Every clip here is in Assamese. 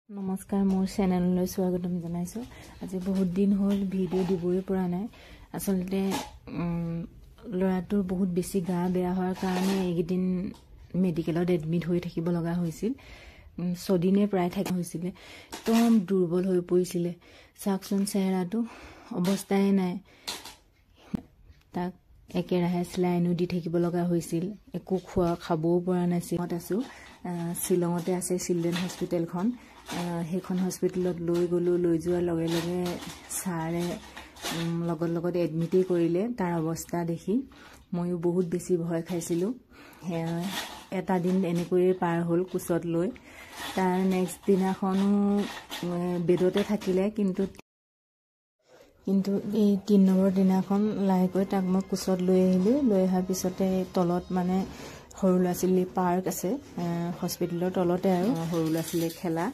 নমস্কাৰ মোৰ চেনেললৈ স্বাগতম জনাইছো। আজি বহুত দিন হ'ল ভিডিঅ' দিবই পৰা নাই। আসলতে ল'ৰাটোৰ বহুত বেছি গা বেয়া হোৱাৰ কাৰণে এইকেইদিন মেডিকেলত এডমিট হৈ থাকিব লগা হৈছিল। 6 দিনে প্ৰায় থাকি হৈছিলে। একদম দুৰ্বল হৈ পৰিছিলে। চাওকচোন চেহেৰাটো অৱস্থাই নাই। তাক একেৰাহে স্লাইনো দি থাকিব লগা হৈছিল। একো খাবও পৰা নাছিল। আছো শ্বিলঙতে আছে চিলড্ৰেন হস্পিটেলখন। সেইখন হস্পিটেলত লৈ গ'লো। লৈ যোৱাৰ লগে লগে ছাৰে লগত এডমিটেই কৰিলে। তাৰ অৱস্থা দেখি ময়ো বহুত বেছি ভয় খাইছিলোঁ। এটা দিন এনেকৈয়ে পাৰ হ'ল কোচত লৈ। তাৰ নেক্সট দিনাখনো বেডতে থাকিলে, কিন্তু এই 3 নম্বৰ দিনাখন লাহেকৈ তাক মই কোচত লৈ আহিলোঁ। লৈ অহাৰ পিছতে তলত মানে সৰু ল'ৰা ছোৱালী পাৰ্ক আছে হস্পিটেলৰ তলতে, আৰু সৰু ল'ৰা ছোৱালীয়ে খেলা।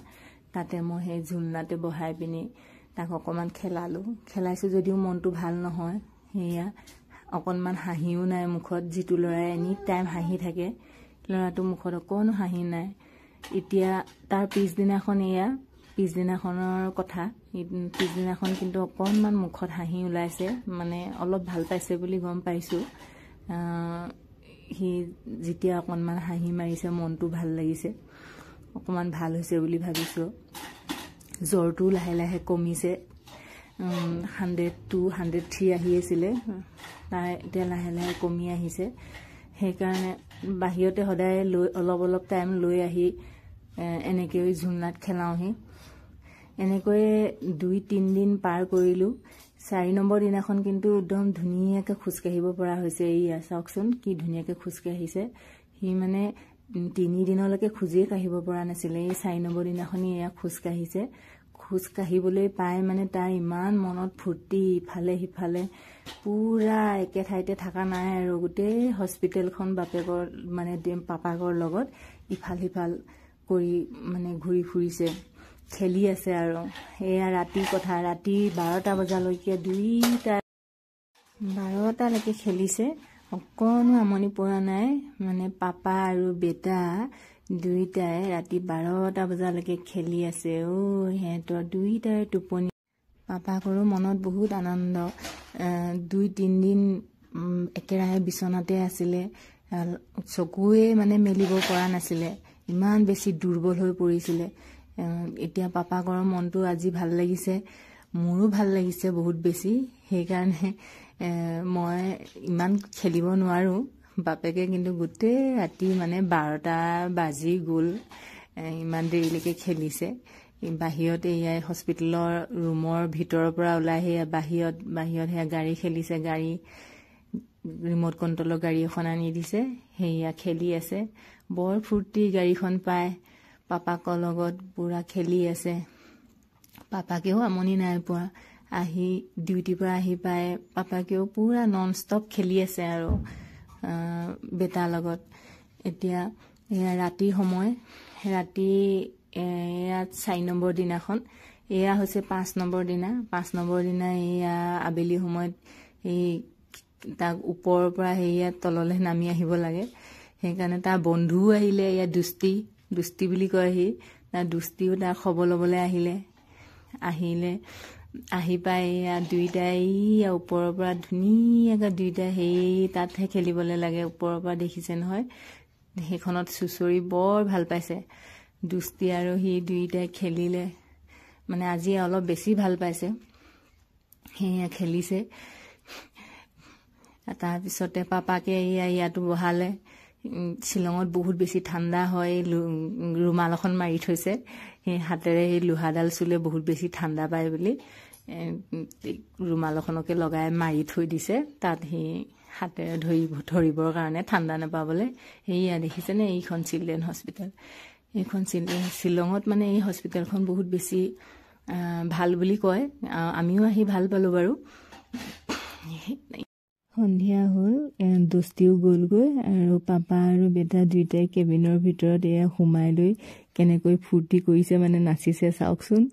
তাতে মই সেই ঝুলনাতে বহাই পিনি তাক অকণমান খেলাইছোঁ যদিও মনটো ভাল নহয়। সেয়া অকণমান হাঁহিও নাই মুখত। যিটো ল'ৰাই এনি টাইম হাঁহি থাকে, ল'ৰাটোৰ মুখত অকণো হাঁহি নাই। এতিয়া তাৰ পিছদিনাখনৰ কথা। পিছদিনাখন কিন্তু অকণমান মুখত হাঁহি ওলাইছে, মানে অলপ ভাল পাইছে বুলি গম পাইছোঁ। সি যেতিয়া অকণমান হাঁহি মাৰিছে মনটো ভাল লাগিছে, অকণমান ভাল হৈছে বুলি ভাবিছোঁ। জ্বৰটো লাহে লাহে কমিছে। 102, 103 আহি আছিলে, তাৰ এতিয়া লাহে লাহে কমি আহিছে। সেইকাৰণে বাহিৰতে সদায় অলপ টাইম লৈ আহি এনেকৈ ঝুলনাত খেলাওঁহি। এনেকৈয়ে 2-3 দিন পাৰ কৰিলোঁ। 4 নম্বৰ দিনাখন কিন্তু একদম ধুনীয়াকৈ খোজকাঢ়িব পৰা হৈছে। এইয়া চাওকচোন কি ধুনীয়াকৈ খোজকাঢ়িছে। সি মানে 3 দিনলৈকে খোজেই কাঢ়িব পৰা নাছিলে। এই 4 নম্বৰ দিনাখনি এয়া খোজকাঢ়িছে। খোজকাঢ়িবলৈ পাই মানে তাৰ ইমান মনত ফূৰ্তি, ইফালে সিফালে পুৰা একে ঠাইতে থকা নাই আৰু। গোটেই হস্পিটেলখন বাপেকৰ মানে পাপাকৰ লগত ইফাল সিফাল কৰি মানে ঘূৰি ফুৰিছে, খেলি আছে আৰু। এয়া ৰাতিৰ কথা। ৰাতি 12টা বজালৈকে 12টালৈকে খেলিছে। অকণো আমনি পৰা নাই। মানে পাপা আৰু বেটা দুইটাই ৰাতি 12টা বজালৈকে খেলি আছে। সিহঁতৰ দুইটাৰে টোপনি। পাপাকৰো মনত বহুত আনন্দ। 2-3 দিন একেৰাহে বিচনাতে আছিলে। চকুৱে মানে মেলিব পৰা নাছিলে, ইমান বেছি দুৰ্বল হৈ পৰিছিলে। এতিয়া পাপাকৰ মনটো আজি ভাল লাগিছে, মোৰো ভাল লাগিছে বহুত বেছি। সেইকাৰণে মই ইমান খেলিব নোৱাৰোঁ। বাপেকে কিন্তু গোটেই ৰাতি মানে 12টা বাজি গ'ল, ইমান দেৰিলৈকে খেলিছে। বাহিৰত এয়াই হস্পিটেলৰ ৰুমৰ ভিতৰৰ পৰা ওলাই সেয়া বাহিৰত সেয়া গাড়ী খেলিছে। গাড়ী ৰিম'ট কণ্ট্ৰলৰ গাড়ী এখন আনি দিছে, সেয়া খেলি আছে। বৰ ফূৰ্তি গাড়ীখন পাই। পাপাকৰ লগত পুৰা খেলি আছে। পাপাকেও আমনি নাই পোৱা। ডিউটিৰ পৰা আহি পাই পাপাকেও পুৰা নন ষ্টপ খেলি আছে আৰু বেটাৰ লগত। এতিয়া এয়া ৰাতিৰ সময়। ৰাতি এয়া 4 নম্বৰ দিনাখন। এয়া হৈছে 5 নম্বৰ দিনা। 5 নম্বৰ দিনা এয়া আবেলি সময়ত তাক ওপৰৰ পৰা সেয়া তললৈ নামি আহিব লাগে। সেইকাৰণে তাৰ বন্ধুও আহিলে। এয়া দুষ্টি বুলি কয় সি। তাৰ দুষ্টিও তাৰ খবৰ ল'বলৈ আহি পাই এয়া দুইটাই ওপৰৰ পৰা ধুনীয়াকৈ দুইটাই তাতহে খেলিবলৈ লাগে। ওপৰৰ পৰা দেখিছে নহয়, সেইখনত চুচৰি বৰ ভাল পাইছে। দুষ্টি আৰু সি দুইটাই খেলিলে, মানে আজি অলপ বেছি ভাল পাইছে। সেয়া খেলিছে। তাৰপিছতে পাপাকে ইয়াতো বহালে। শ্বিলঙত বহুত বেছি ঠাণ্ডা হয়। ৰুমাল এখন মাৰি থৈছে। সেই হাতেৰে সেই লোহাডাল চুলে বহুত বেছি ঠাণ্ডা পায় বুলি ৰুমাল এখনকে লগাই মাৰি থৈ দিছে। তাত সেই হাতেৰে ধৰিবৰ কাৰণে ঠাণ্ডা নাপাবলৈ। সেয়া দেখিছেনে, এইখন চিলড্ৰেন হস্পিটেল। এইখন শ্বিলঙত মানে এই হস্পিটেলখন বহুত বেছি ভাল বুলি কয়। আমিও আহি ভাল পালোঁ বাৰু। সন্ধিয়া হ'ল, দুষ্টিও গ'লগৈ আৰু পাপা আৰু বেটা দুইটাই কেবিনৰ ভিতৰত এয়া সোমাই লৈ কেনেকৈ ফূৰ্তি কৰিছে, মানে নাচিছে চাওকচোন।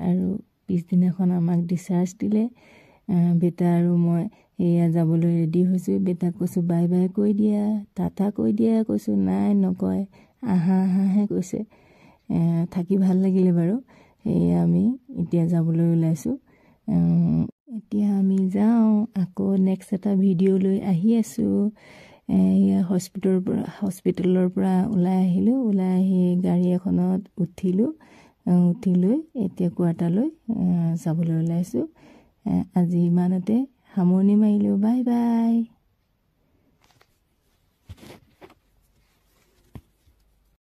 আৰু পিছদিনাখন আমাক ডিচাৰ্জ দিলে বেটা আৰু মই এয়া যাবলৈ ৰেডি হৈছোঁ বেটাক কৈছোঁ বাই বাই কৈ দিয়া টাটা কৈ দিয়া কৈছোঁ নাই নকয় আহা আহাহে কৈছে থাকি ভাল লাগিলে বাৰু এয়া আমি এতিয়া যাবলৈ ওলাইছোঁ এতিয়া আমি যাওঁ আকৌ নেক্সট এটা ভিডিঅ' লৈ আহি আছোঁ এয়া হস্পিটেলৰ পৰা ওলাই আহিলোঁ ওলাই আহি গাড়ী এখনত উঠি লৈ এতিয়া কোৱাৰ্টাৰলৈ যাবলৈ ওলাইছোঁ আজি ইমানতে সামৰণি মাৰিলোঁ বাই বাই